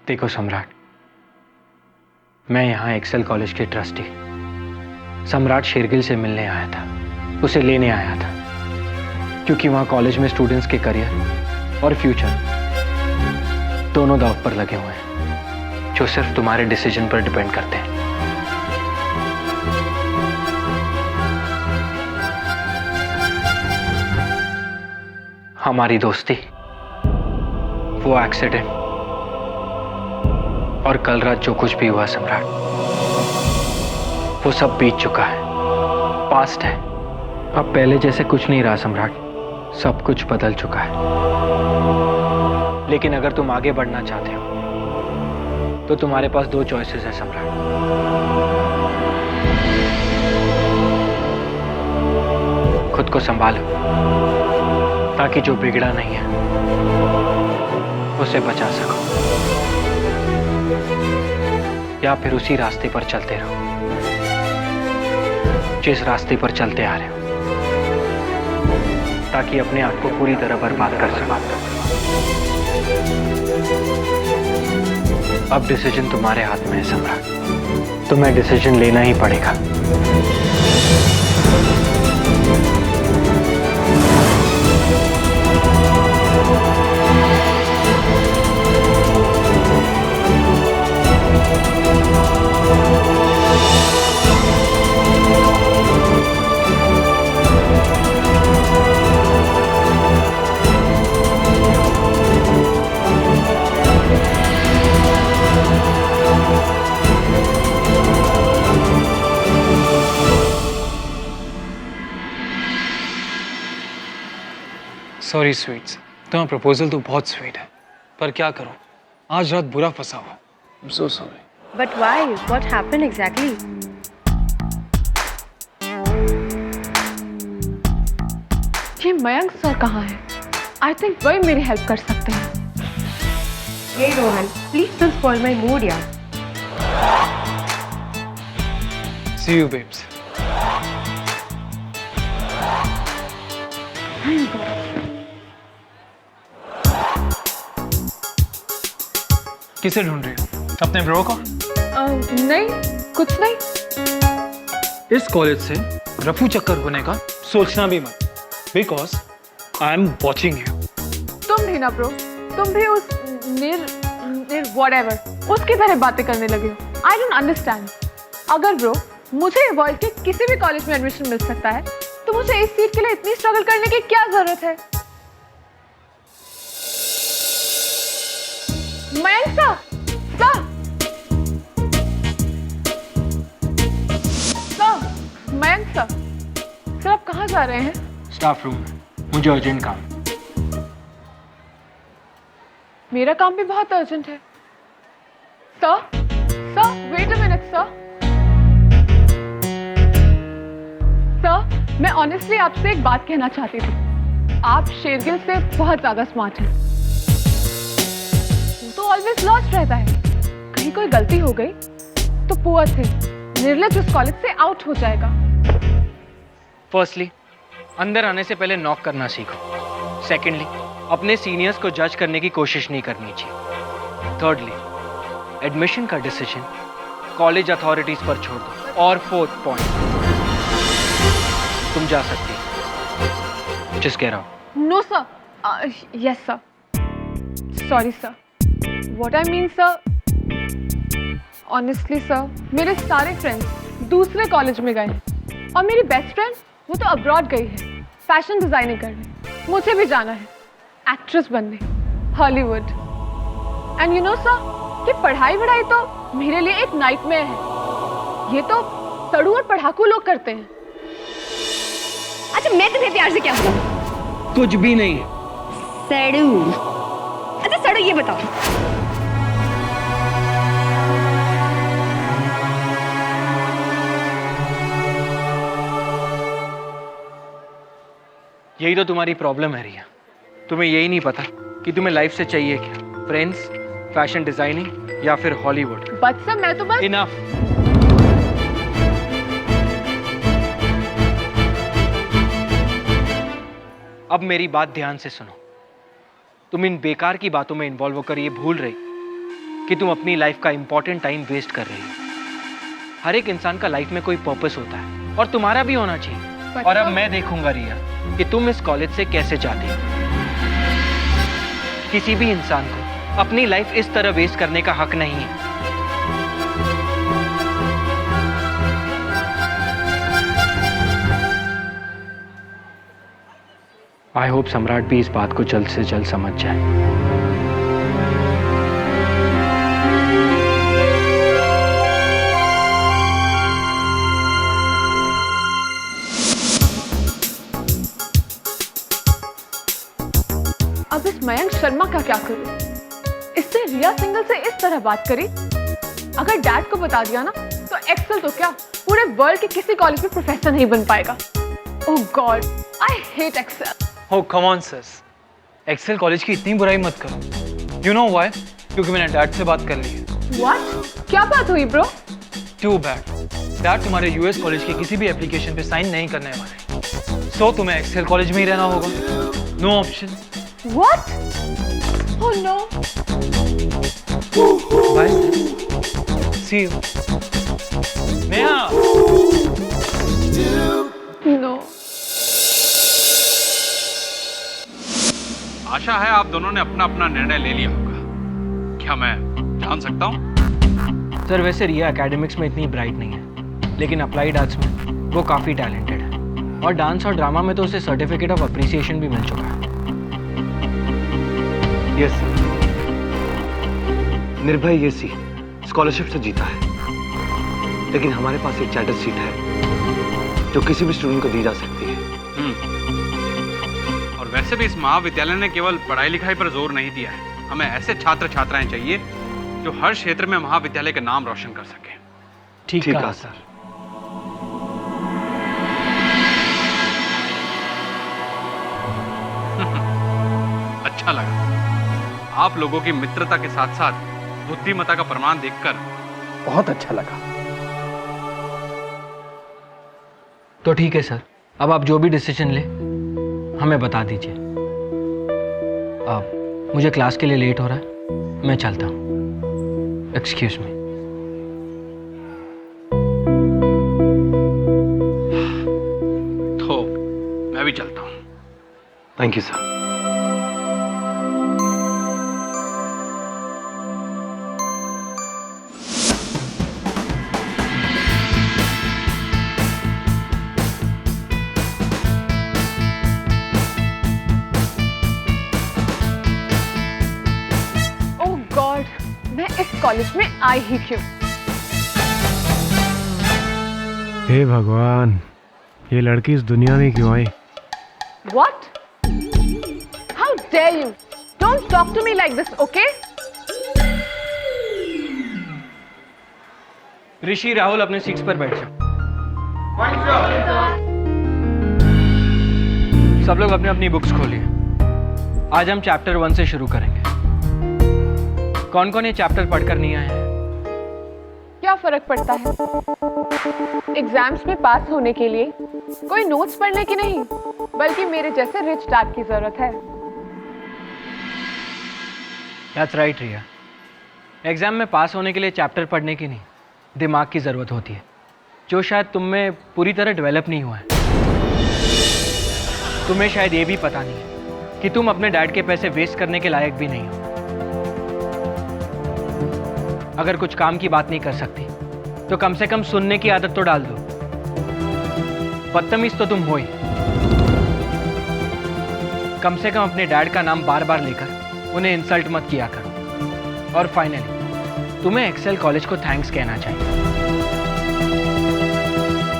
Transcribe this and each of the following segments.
देखो सम्राट, मैं यहाँ एक्सेल कॉलेज के ट्रस्टी सम्राट शेरगिल से मिलने आया था, उसे लेने आया था, क्योंकि वहाँ कॉलेज में स्टूडेंट्स के करियर और फ्यूचर दोनों दांव पर लगे हुए हैं, जो सिर्फ तुम्हारे डिसीजन पर डिपेंड करते हैं। हमारी दोस्ती, वो एक्सीडेंट और कल रात जो कुछ भी हुआ सम्राट, वो सब बीत चुका है, पास्ट है। अब पहले जैसे कुछ नहीं रहा सम्राट, सब कुछ बदल चुका है। लेकिन अगर तुम आगे बढ़ना चाहते हो तो तुम्हारे पास दो चॉइसेस है सम्राट। खुद को संभालो ताकि जो बिगड़ा नहीं है उसे बचा सको, या फिर उसी रास्ते पर चलते रहो जिस रास्ते पर चलते आ रहे हो, ताकि अपने आप को पूरी तरह बर्बाद कर सको। अब डिसीजन तुम्हारे हाथ में है सम्राट, तुम्हें डिसीजन लेना ही पड़ेगा। सॉरी स्वीट्स, तुम्हारा प्रपोजल तो बहुत स्वीट है, पर क्या करूं, आज रात बुरा फंसा हुआ। I'm so sorry. But why? What happened exactly? ये मयंक सर कहाँ है? I think वही मेरी हेल्प कर सकते हैं। Hey Rohan, please don't spoil my mood, यार। See you babes. किसे ढूंढ रही हो? अपने ब्रो को? नहीं, कुछ नहीं। इस कॉलेज से रफू चक्कर होने का सोचना भी मत, because I am watching you. तुम भी ना ब्रो, तुम भी उस निर व्हाटएवर उसकी तरह बातें करने लगे हो। I don't understand. अगर ब्रो मुझे वर्ल्ड के किसी भी कॉलेज में एडमिशन मिल सकता है, तो मुझे इस सीट के लिए इतनी स्ट्रगल करने की क्या जरूरत है? मयंक सर, मयंक सर, आप कहाँ जा रहे हैं? स्टाफ रूम में, मुझे अर्जेंट काम। मेरा काम भी बहुत अर्जेंट है। Sir, wait a minute sir. Sir, मैं ऑनेस्टली आपसे एक बात कहना चाहती थी। आप शेरगिल से बहुत ज्यादा स्मार्ट हैं। वो तो ऑलवेज लॉस्ट रहता है। कहीं कोई गलती हो गई तो पुअर थे निर्लज उस कॉलेज से आउट हो जाएगा। फर्स्टली, अंदर आने से पहले नॉक करना सीखो। सेकेंडली, अपने सीनियर्स को जज करने की कोशिश नहीं करनी चाहिए। थर्डली, एडमिशन का डिसीजन कॉलेज अथॉरिटीज पर छोड़ दो। और फोर्थ पॉइंट, तुम जा सकती हो, जिस कह रहा हूं। No sir, yes sir, sorry sir, what I mean sir, honestly sir, मेरे सारे फ्रेंड्स दूसरे कॉलेज में गए हैं और मेरी बेस्ट फ्रेंड वो तो अब्रॉड गई है फैशन डिजाइनिंग करने। मुझे भी जाना है एक्ट्रेस बनने, Hollywood. And you know sir, ये पढ़ाई तो मेरे लिए एक नाइटमेयर है। ये तो सड़ू और पढ़ाकू लोग करते हैं। अच्छा, मैं तुम्हें प्यार से क्या बोलूं? कुछ भी नहीं। सड़ू। अच्छा सड़ू, ये बताओ, यही तो तुम्हारी प्रॉब्लम है रिया। तुम्हें यही नहीं पता कि तुम्हें लाइफ से चाहिए क्या, फ्रेंड्स, फैशन डिजाइनिंग या फिर हॉलीवुड। बट सर, मैं तो बस इनफ। अब मेरी बात ध्यान से सुनो। तुम इन बेकार की बातों में इन्वॉल्व होकर ये भूल रही कि तुम अपनी लाइफ का इंपॉर्टेंट टाइम वेस्ट कर रही हो। हर एक इंसान का लाइफ में कोई पर्पस होता है और तुम्हारा भी होना चाहिए। और अब मैं देखूंगा रिया कि तुम इस कॉलेज से कैसे जाती हो। किसी भी इंसान को अपनी लाइफ इस तरह वेस्ट करने का हक नहीं है। आई होप सम्राट भी इस बात को जल्द से जल्द समझ जाए। अब इस मयंक शर्मा का क्या करूं? इससे रिया सिंगल से इस तरह बात करी। अगर डैड को बता दिया ना तो एक्सेल तो क्या पूरे वर्ल्ड के किसी कॉलेज में प्रोफेसर नहीं बन पाएगा। Oh god, I hate Excel. Oh, come on, sis. Excel college की इतनी बुराई मत करो। You know why? क्योंकि मैंने डैड से बात कर ली है। What? क्या बात हुई ब्रो? Too bad. डैड तुम्हारे यूएस कॉलेज के किसी भी एप्लीकेशन पे साइन नहीं करने वाले। So तुम्हें एक्सेल कॉलेज में ही रहना होगा। No option. What? Oh no. Bye. See you. Neha. No. आशा है आप दोनों ने अपना अपना निर्णय ले लिया होगा। क्या मैं जान सकता हूँ? सर वैसे रिया एकेडमिक्स में इतनी ब्राइट नहीं है, लेकिन अप्लाइड आर्ट्स में वो काफ़ी टैलेंटेड है और डांस और ड्रामा में तो उसे सर्टिफिकेट ऑफ अप्रिसिएशन भी मिल चुका है। यस सर, निर्भय ये सी स्कॉलरशिप से जीता है, लेकिन हमारे पास एक चार्टर सीट है जो किसी भी स्टूडेंट को दी जा सकती है। और वैसे भी इस महाविद्यालय ने केवल पढ़ाई लिखाई पर जोर नहीं दिया है। हमें ऐसे छात्र छात्राएं चाहिए जो हर क्षेत्र में महाविद्यालय का नाम रोशन कर सके। ठीक ठीक कहा कहा सर। अच्छा लगा। आप लोगों की मित्रता के साथ साथ बुद्धिमत्ता का प्रमाण देखकर बहुत अच्छा लगा। तो ठीक है सर, अब आप जो भी डिसीजन ले हमें बता दीजिए। अब मुझे क्लास के लिए लेट हो रहा है, मैं चलता हूँ। Excuse me. तो मैं भी चलता हूँ। Thank you sir. मैं इस कॉलेज में आई ही क्यों? हे भगवान, ये लड़की इस दुनिया में क्यों आई? What? How dare you? Don't talk to me like this, okay? ऋषि, राहुल अपने सीट्स पर बैठ जाओ। सब लोग अपनी अपनी बुक्स खोलिए। आज हम चैप्टर 1 से शुरू करेंगे। कौन कौन ये चैप्टर पढ़कर नहीं आए हैं? क्या फर्क पड़ता है? एग्जाम्स में पास होने के लिए कोई नोट्स पढ़ने की नहीं, बल्कि मेरे जैसे रिच डैड की जरूरत है। That's right, Riya. एग्जाम में पास होने के लिए चैप्टर पढ़ने की नहीं, दिमाग की जरूरत होती है, जो शायद तुम में पूरी तरह डेवलप नहीं हुआ है। तुम्हें शायद ये भी पता नहीं है कि तुम अपने डैड के पैसे वेस्ट करने के लायक भी नहीं हो। अगर कुछ काम की बात नहीं कर सकती तो कम से कम सुनने की आदत तो डाल दो। बदतमीज तो तुम हो ही। कम से कम अपने डैड का नाम बार बार लेकर उन्हें इंसल्ट मत किया करो। और फाइनली तुम्हें एक्सेल कॉलेज को थैंक्स कहना चाहिए,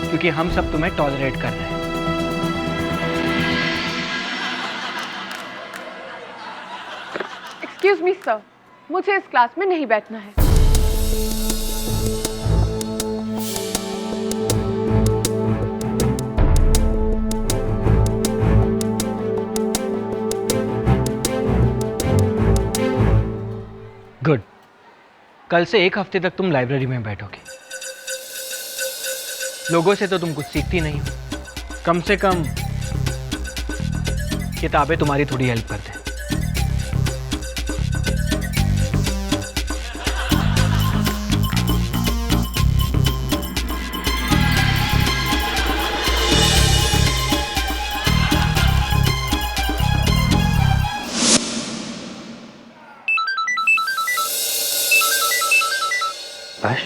क्योंकि हम सब तुम्हें टॉलरेट कर रहे हैं। एक्सक्यूज मी सर, मुझे इस क्लास में नहीं बैठना है। गुड। कल से 1 हफ्ते तक तुम लाइब्रेरी में बैठोगे। लोगों से तो तुम कुछ सीखती नहीं हो, कम से कम किताबें तुम्हारी थोड़ी हेल्प करते हैं। आश,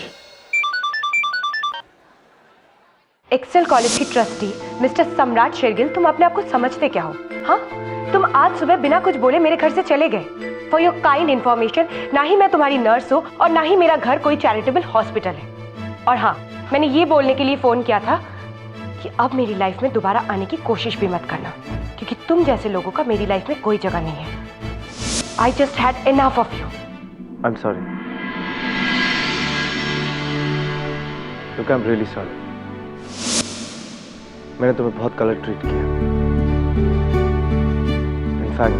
एक्सेल कॉलेज की ट्रस्टी मिस्टर सम्राट शेरगिल, तुम अपने आप को समझते क्या हो? हाँ, तुम आज सुबह बिना कुछ बोले मेरे घर से चले गए। फॉर योर काइंड इन्फॉर्मेशन, ना ही मैं तुम्हारी नर्स हूँ और ना ही मेरा घर कोई चैरिटेबल हॉस्पिटल है। और हाँ, मैंने ये बोलने के लिए फोन किया था कि अब मेरी लाइफ में दोबारा आने की कोशिश भी मत करना, क्योंकि तुम जैसे लोगों का मेरी लाइफ में कोई जगह नहीं है। I just had enough of you. I'm sorry. Look, I'm really sorry. मैंने तुम्हें बहुत गलत ट्रीट किया। इनफैक्ट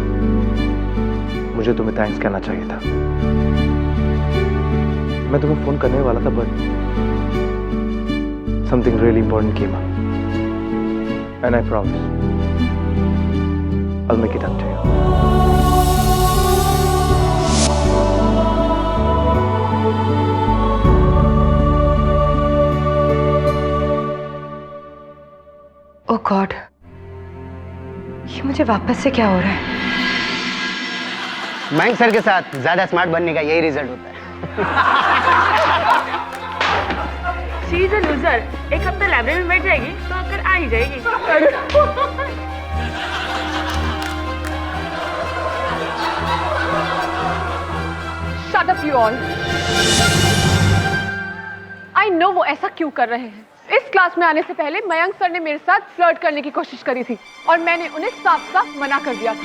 मुझे तुम्हें थैंक्स कहना चाहिए था। मैं तुम्हें फोन करने वाला था, but something really important came up. And I promise I'll make it up to you. Oh God, ये मुझे वापस से क्या हो रहा है? मयंक सर के साथ ज्यादा स्मार्ट बनने का यही रिजल्ट होता है। She is a loser. एक हफ्ता लाइब्रेरी में बैठ जाएगी तो आकर आ ही जाएगी। Shut up you all. I know वो ऐसा क्यों कर रहे हैं। इस क्लास में आने से पहले मयंक सर ने मेरे साथ फ्लर्ट करने की कोशिश करी थी और मैंने उन्हें साफ साफ मना कर दिया था।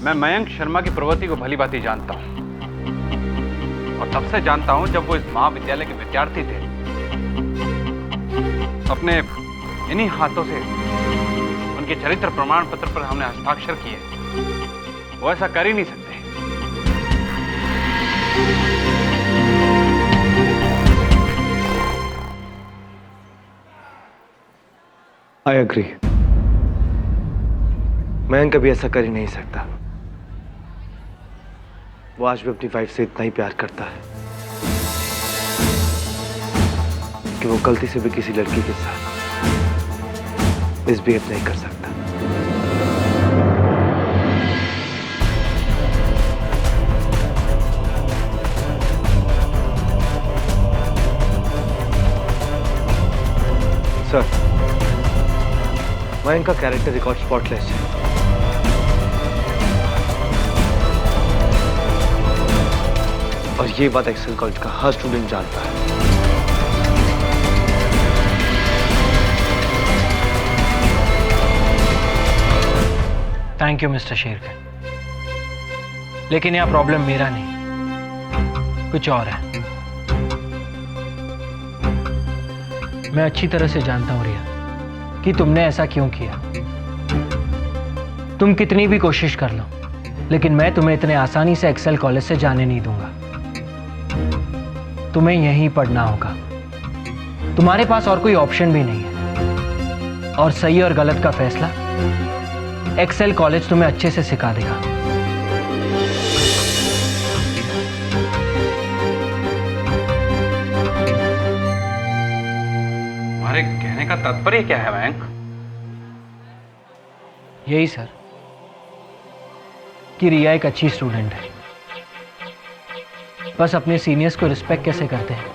मैं मयंक शर्मा की प्रवृत्ति को भली भांति जानता हूं, और तब से जानता हूं जब वो इस महाविद्यालय के विद्यार्थी थे। अपने इन्हीं हाथों से उनके चरित्र प्रमाण पत्र पर हमने हस्ताक्षर किए। वो ऐसा कर ही नहीं सकते। I agree. मयंक कभी ऐसा कर ही नहीं सकता। वो आज भी अपनी वाइफ से इतना ही प्यार करता है कि वो गलती से भी किसी लड़की के साथ मिसबिहेव नहीं कर सकता। सर, मयंक का कैरेक्टर रिकॉर्ड स्पॉटलेस है। और ये बात एक्सेल कॉलेज का हर स्टूडेंट जानता है। थैंक यू मिस्टर शेरगिल, लेकिन यह प्रॉब्लम मेरा नहीं, कुछ और है। मैं अच्छी तरह से जानता हूं रिया कि तुमने ऐसा क्यों किया। तुम कितनी भी कोशिश कर लो, लेकिन मैं तुम्हें इतने आसानी से एक्सेल कॉलेज से जाने नहीं दूंगा। तुम्हें यहीं पढ़ना होगा। तुम्हारे पास और कोई ऑप्शन भी नहीं है, और सही और गलत का फैसला एक्सेल कॉलेज तुम्हें अच्छे से सिखा देगा। हमारे कहने का तात्पर्य क्या है मयंक? यही सर कि रिया एक अच्छी स्टूडेंट है, बस अपने सीनियर्स को रिस्पेक्ट कैसे करते हैं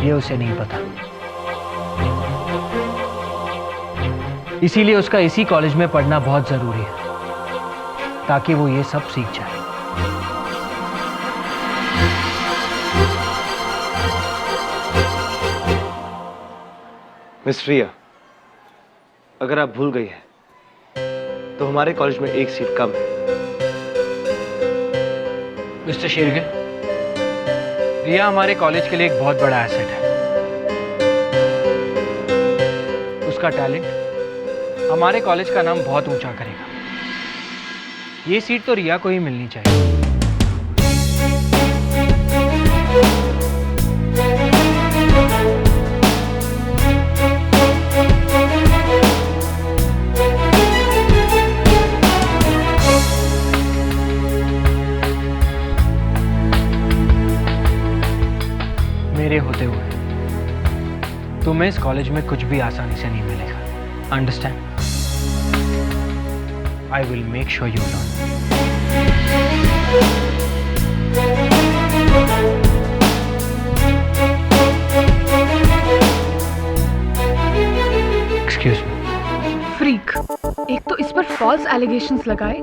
ये उसे नहीं पता। इसीलिए उसका इसी कॉलेज में पढ़ना बहुत जरूरी है, ताकि वो ये सब सीख जाए। मिस रिया, अगर आप भूल गई हैं तो हमारे कॉलेज में एक सीट कम है। मिस्टर शेरगिल, रिया हमारे कॉलेज के लिए एक बहुत बड़ा एसेट है। उसका टैलेंट हमारे कॉलेज का नाम बहुत ऊंचा करेगा। ये सीट तो रिया को ही मिलनी चाहिए। मेरे होते हुए तुम्हें इस कॉलेज में कुछ भी आसानी से नहीं मिलेगा। Understand? I will make sure you learn. Excuse me. Freak, एक तो इस पर फॉल्स एलिगेशंस लगाए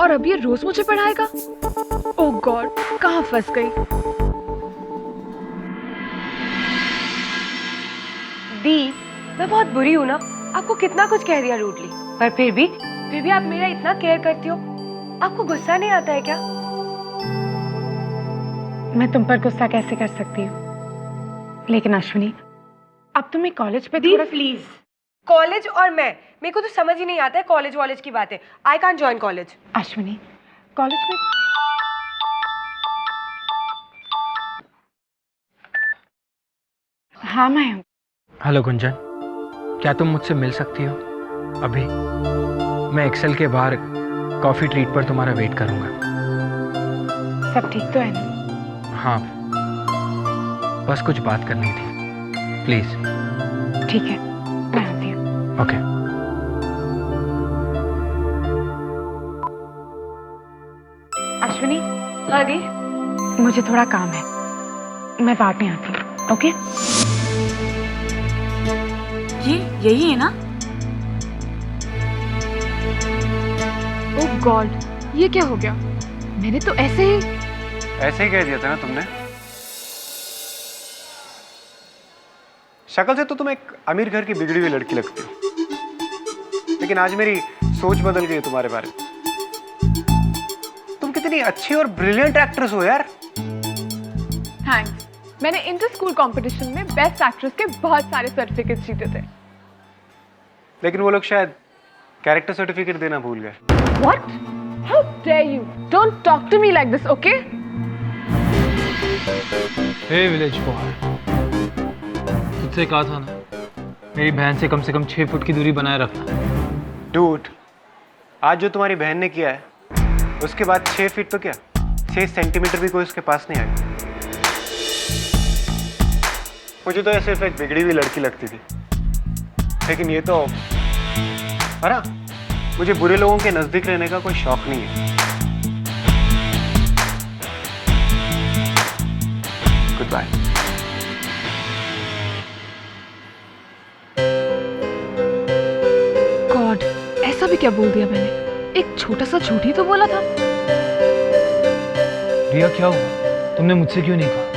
और अब ये रोज मुझे पढ़ाएगा। ओह गॉड, कहाँ फंस गई। दी, मैं बहुत बुरी हूँ ना, आपको कितना कुछ कह दिया रूडली, पर फिर भी आप मेरा इतना केयर करती हो, आपको गुस्सा नहीं आता है क्या? मैं तुम पर गुस्सा कैसे कर सकती हूँ? लेकिन अश्विनी, अब तुम्हें कॉलेज पे दी प्लीज। कॉलेज और मैं, मेरे को तो समझ ही नहीं आता है कॉलेज वॉलेज की बातें। I can't join college. Ashwini, college में हाँ मैं हूँ। हेलो गुंजन, क्या तुम मुझसे मिल सकती हो अभी? मैं एक्सेल के बाहर कॉफ़ी ट्रीट पर तुम्हारा वेट करूंगा। सब ठीक तो है ना? हाँ, बस कुछ बात करनी थी, प्लीज। ठीक है, मैं आती हूँ। ओके। अश्विनी, हाँ दी। मुझे थोड़ा काम है, मैं बाद में आती हूँ। ओके? ये यही है ना? ओह गॉड, ये क्या हो गया? मैंने तो ऐसे ही ऐसे ही कह दिया था ना तुमने। शक्ल से तो तुम एक अमीर घर की बिगड़ी हुई लड़की लगती हो, लेकिन आज मेरी सोच बदल गई है तुम्हारे बारे में। तुम कितनी अच्छी और ब्रिलियंट एक्ट्रेस हो यार। थैंक्स। मैंने इंटर स्कूल कंपटीशन में बेस्ट एक्ट्रेस के बहुत सारे सर्टिफिकेट जीते थे। लेकिन वो लोग शायद कैरेक्टर सर्टिफिकेट देना भूल गए। What? How dare you? Don't talk to me like this, okay? Hey village boy, तुझसे कहा था ना, मेरी बहन से कम 6 फुट की दूरी बनाए रखना। डूड, आज जो तुम्हारी बहन ने किया है, उसके बाद 6 फीट तो क्या 6 सेंटीमीटर भी कोई उसके पास नहीं आएगा। मुझे तो ये सिर्फ एक बिगड़ी हुई लड़की लगती थी, लेकिन ये तो अरे मुझे बुरे लोगों के नजदीक रहने का कोई शौक नहीं है। Good bye. गॉड, ऐसा भी क्या बोल दिया मैंने? एक छोटा सा झूठ ही तो बोला था। रिया क्या हुआ? तुमने मुझसे क्यों नहीं कहा?